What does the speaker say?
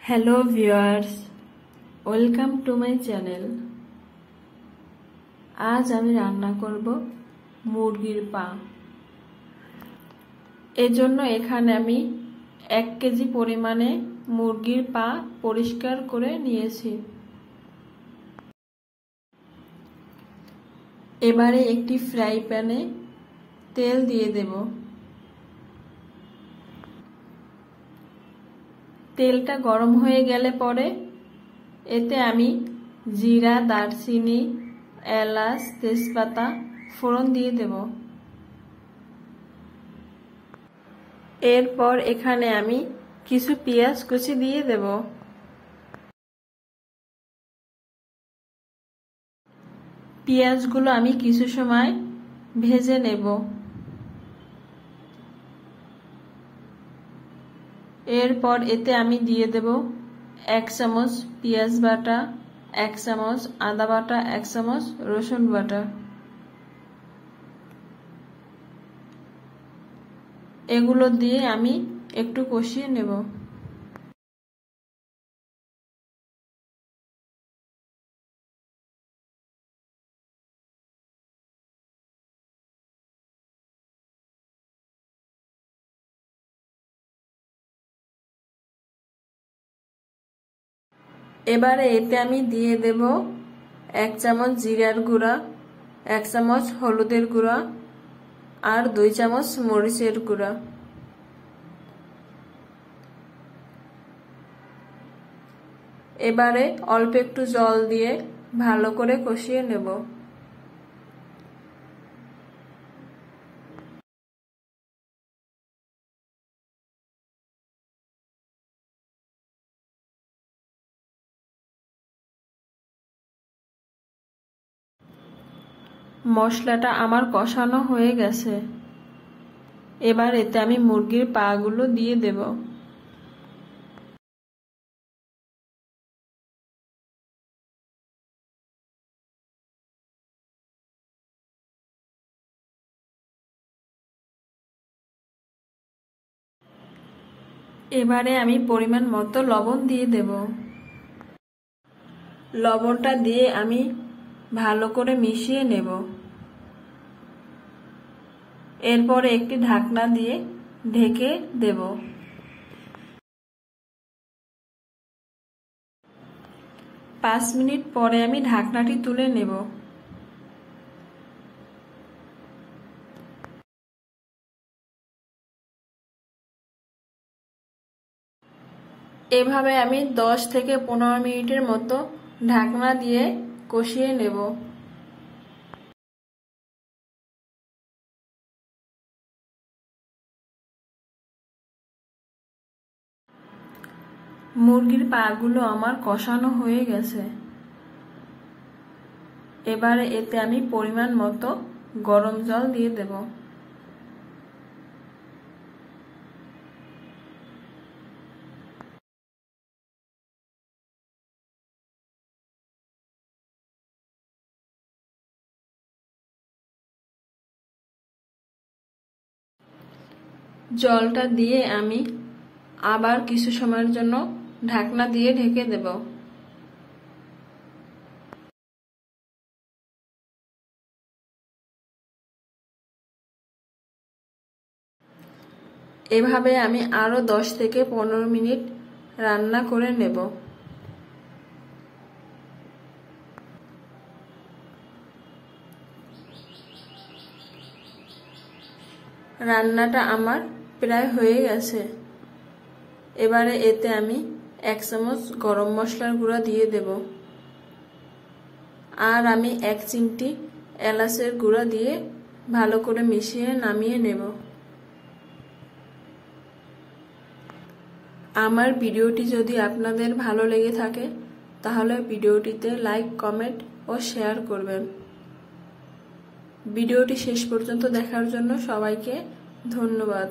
Hello viewers, welcome to my channel. আজ আমি রান্না করব মুরগির পা। এজন্য এখানে আমি 1 কেজি পরিমাণে মুরগির পা পরিষ্কার করে নিয়েছি। এবারে একটি ফ্রাই প্যানে তেল দিয়ে দেব। তেলটা গরম হয়ে গেলে পরে এতে আমি জিরা, দারচিনি, এলাচ, তেজপাতা ফোড়ন দিয়ে দেব। এরপর এখানে আমি কিছু পেঁয়াজ কুচি দিয়ে দেব। পেঁয়াজগুলো আমি কিছু সময় ভেজে নেব। এরপর এতে আমি দিয়ে দেব 1 চামচ পেঁয়াজ বাটা, 1 চামচ আদা বাটা, 1 চামচ রসুন বাটা। এগুলো দিয়ে আমি একটু কষিয়ে নেব। এবারে এতে আমি দিয়ে দেব 1 চামচ জিরার গুঁড়া, 1 চামচ হলুদের গুঁড়া আর 2 চামচ মরিচের গুঁড়া। এবারে অল্প একটু জল দিয়ে ভালো করে কষিয়ে নেব। মশলাটা আমার কষানো হয়ে গেছে। এবার এতে আমি মুরগির পাগুলো দিয়ে দেব। এবারে আমি পরিমাণ মতো লবণ দিয়ে দেব। লবণটা দিয়ে আমি ভালো করে মিশিয়ে নেব। এরপরে একটি ঢাকনা দিয়ে ঢেকে দেব। পাঁচ মিনিট পরে আমি ঢাকনাটি তুলে নেব। এভাবে আমি 10 থেকে 15 মিনিটের মতো ঢাকনা দিয়ে কষিয়ে নেব। মুরগির পাগুলো আমার কষানো হয়ে গেছে। এবারে এতে আমি পরিমাণ মতো গরম জল দিয়ে দেব। জলটা দিয়ে আমি আবার কিছু সময়ের জন্য ঢাকনা দিয়ে ঢেকে দেব। এভাবে আমি আরো 10 থেকে 15 মিনিট রান্না করে নেব। রান্নাটা আমার প্রায় হয়ে গেছে। এবারে এতে আমি 1 চামচ গরম মশলার গুঁড়া দিয়ে দেব। আর আমি 1 চিমটি এলাচের গুঁড়া দিয়ে ভালো করে মিশিয়ে নামিয়ে নেব। আমার ভিডিওটি যদি আপনাদের ভালো লেগে থাকে তাহলে ভিডিওটিতে লাইক, কমেন্ট ও শেয়ার করবেন। ভিডিওটি শেষ পর্যন্ত দেখার জন্য সবাইকে ধন্যবাদ।